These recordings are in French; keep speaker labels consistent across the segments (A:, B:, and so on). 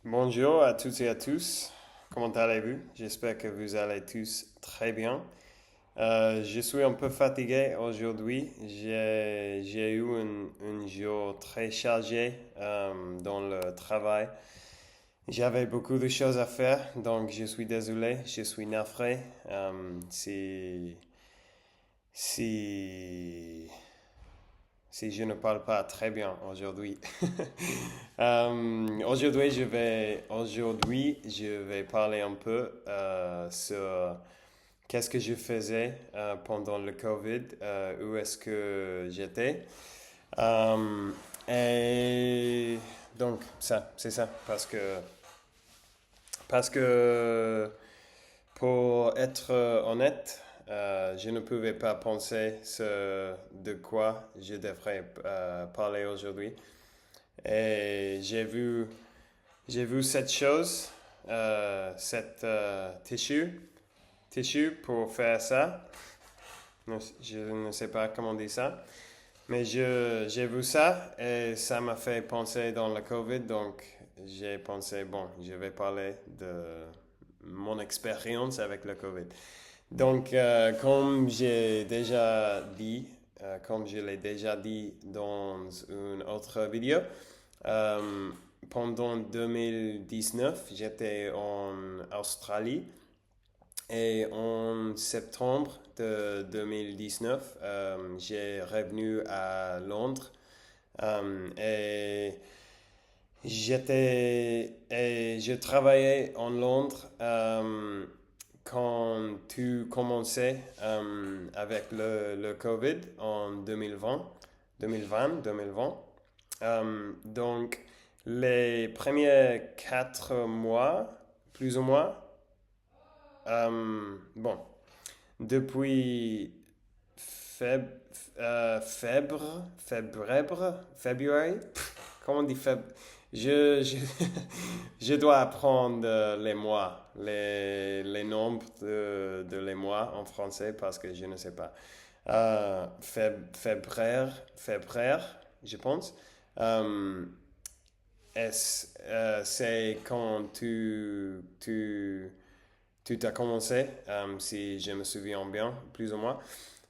A: Bonjour à toutes et à tous. Comment allez-vous? J'espère que vous allez tous très bien. Je suis un peu fatigué aujourd'hui. J'ai eu un jour très chargé dans le travail. J'avais beaucoup de choses à faire, donc je suis désolé, je suis navré. Si, si je ne parle pas très bien aujourd'hui. Aujourd'hui, je vais parler un peu sur qu'est-ce que je faisais pendant le Covid, où est-ce que j'étais. Euh, et donc, ça, c'est ça, parce que pour être honnête, je ne pouvais pas penser de quoi je devrais parler aujourd'hui. Et j'ai vu cette chose, cette tissu pour faire ça. Je ne sais pas comment dire ça. Mais j'ai vu ça et ça m'a fait penser dans le Covid. Donc j'ai pensé, bon, je vais parler de mon expérience avec le Covid. Donc, comme je l'ai déjà dit dans une autre vidéo, euh, pendant 2019, j'étais en Australie et en septembre de 2019, j'ai revenu à Londres et je travaillais en Londres quand tu commençais avec le Covid en 2020. Donc, les premiers 4 mois, plus ou moins, bon, depuis féb, février, comment on dit je, je dois apprendre les mois, les nombres de les mois en français parce que je ne sais pas. Février, je pense. Euh, c'est quand tu as commencé, si je me souviens bien, plus ou moins.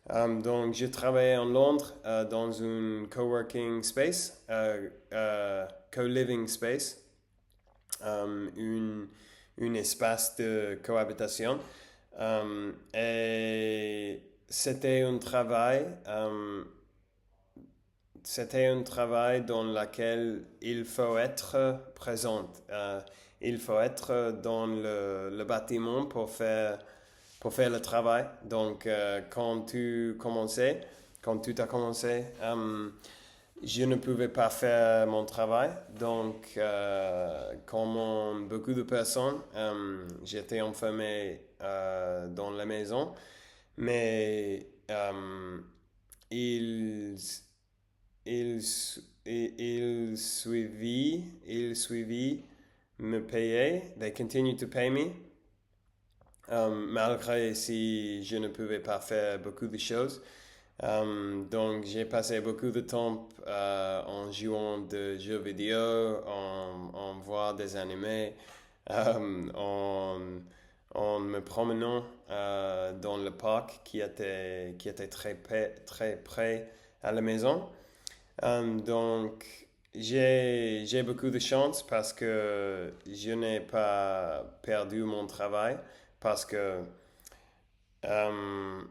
A: Donc, je travaillais en Londres dans une coworking space, co-living space, une espace de cohabitation. Et c'était un travail, dans lequel il faut être présent. Il faut être dans le bâtiment pour faire le travail. Donc, quand tu as commencé, je ne pouvais pas faire mon travail. Donc, comme beaucoup de personnes, j'étais enfermé dans la maison. Mais ils, ils, ils suivi me payer. They continue to pay me. Malgré si je ne pouvais pas faire beaucoup de choses. Donc j'ai passé beaucoup de temps en jouant de jeux vidéo, en voit des animés, en me promenant dans le parc qui était très près à la maison. Donc j'ai beaucoup de chance parce que je n'ai pas perdu mon travail parce que euh,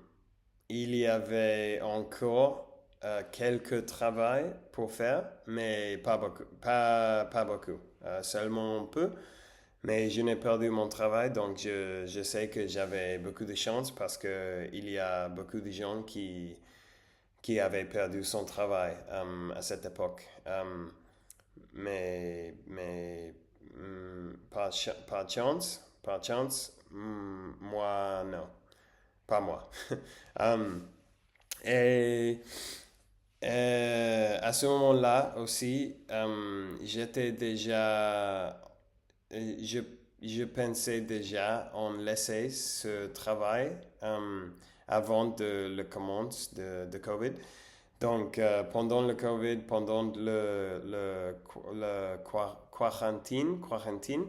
A: il y avait encore quelques travail pour faire, mais pas beaucoup, pas beaucoup, seulement un peu. Mais je n'ai perdu mon travail, donc je sais que j'avais beaucoup de chance parce que il y a beaucoup de gens qui avaient perdu son travail à cette époque. Mais par chance, moi non, pas moi. Um, et à ce moment-là aussi, j'étais déjà, je, je pensais déjà en laisser ce travail avant de le commence de Covid. Donc, pendant le COVID, pendant le quarantine,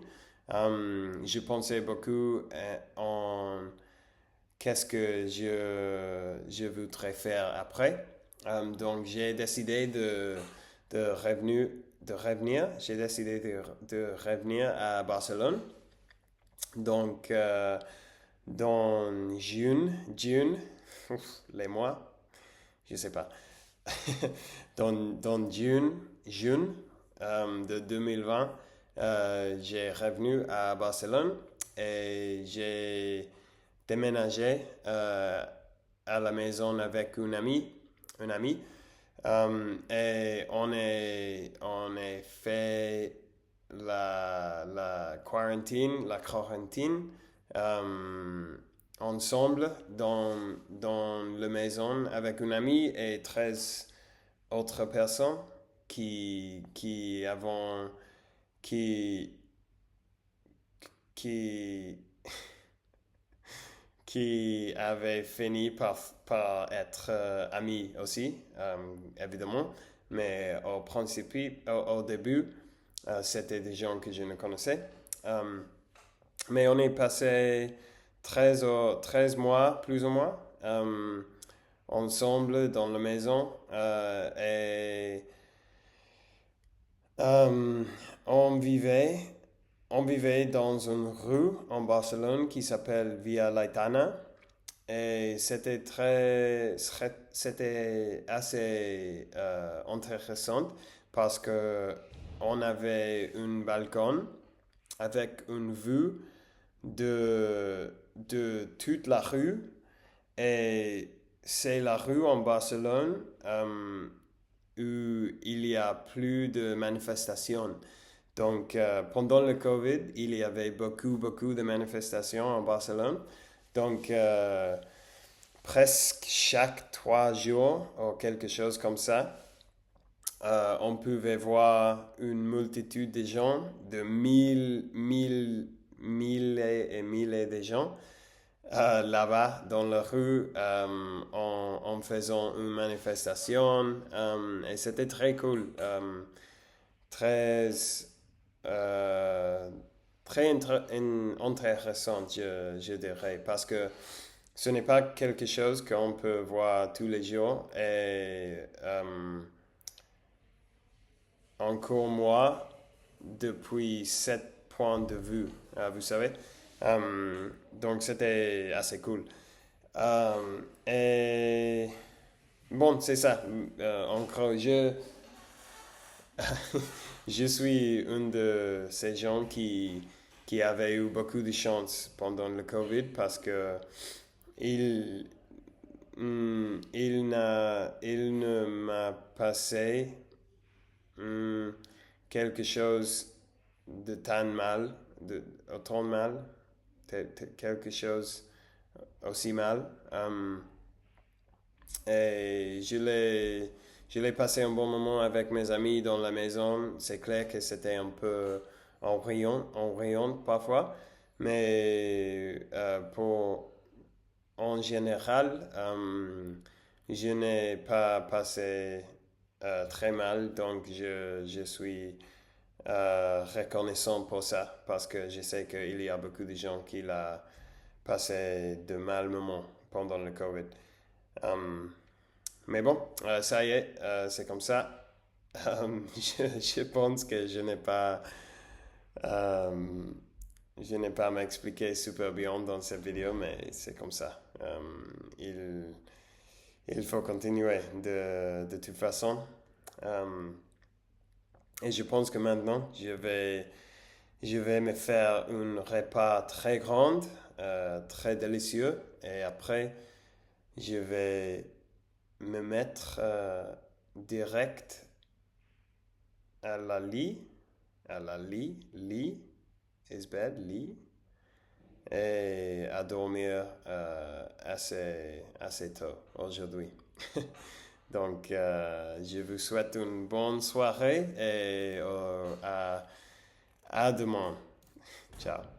A: je pensais beaucoup en qu'est-ce que je voudrais faire après. Donc, j'ai décidé de revenir, j'ai décidé de revenir à Barcelone. Donc, dans juin, les mois, je sais pas. Dans juin de 2020, j'ai revenu à Barcelone et j'ai déménagé à la maison avec une amie. Et on est fait la quarantine ensemble dans la maison avec une amie et 13 autres personnes qui avons qui qui qui avaient fini par être amis aussi, évidemment. Mais au début, c'était des gens que je ne connaissais. Mais on est passé 13 mois, plus ou moins, ensemble dans la maison. Et on vivait, on vivait dans une rue en Barcelone qui s'appelle Via Laetana. Et c'était assez intéressant parce que on avait un balcon avec une vue de toute la rue. Et c'est la rue en Barcelone où il y a plus de manifestations. Donc, pendant le COVID, il y avait beaucoup de manifestations en Barcelone. Donc, presque chaque 3 jours ou quelque chose comme ça, on pouvait voir une multitude de gens, de milliers de gens là-bas dans la rue en faisant une manifestation. Et c'était très cool, très, euh, très intéressant, je dirais, parce que ce n'est pas quelque chose qu'on peut voir tous les jours. Et encore moi, depuis 7 points de vue, vous savez. Donc c'était assez cool. Et bon, c'est ça. En gros, je suis un de ces gens qui avait eu beaucoup de chance pendant le COVID parce que il, il ne m'a passé quelque chose de tant mal, autant mal, quelque chose aussi mal. Et je l'ai passé un bon moment avec mes amis dans la maison. C'est clair que c'était un peu en riant parfois, mais en général, je n'ai pas passé très mal, donc je suis reconnaissant pour ça, parce que je sais qu'il y a beaucoup de gens qui l'ont passé de mal moments pendant le COVID. Mais bon, ça y est, c'est comme ça. Je pense que euh, je n'ai pas m'expliqué super bien dans cette vidéo, mais c'est comme ça. Il faut continuer de toute façon. Et je pense que maintenant, je vais me faire un repas très grand, très délicieux. Et après, je vais me mettre direct à lit is bed, lit, et à dormir assez tôt aujourd'hui. Donc, je vous souhaite une bonne soirée et à demain. Ciao.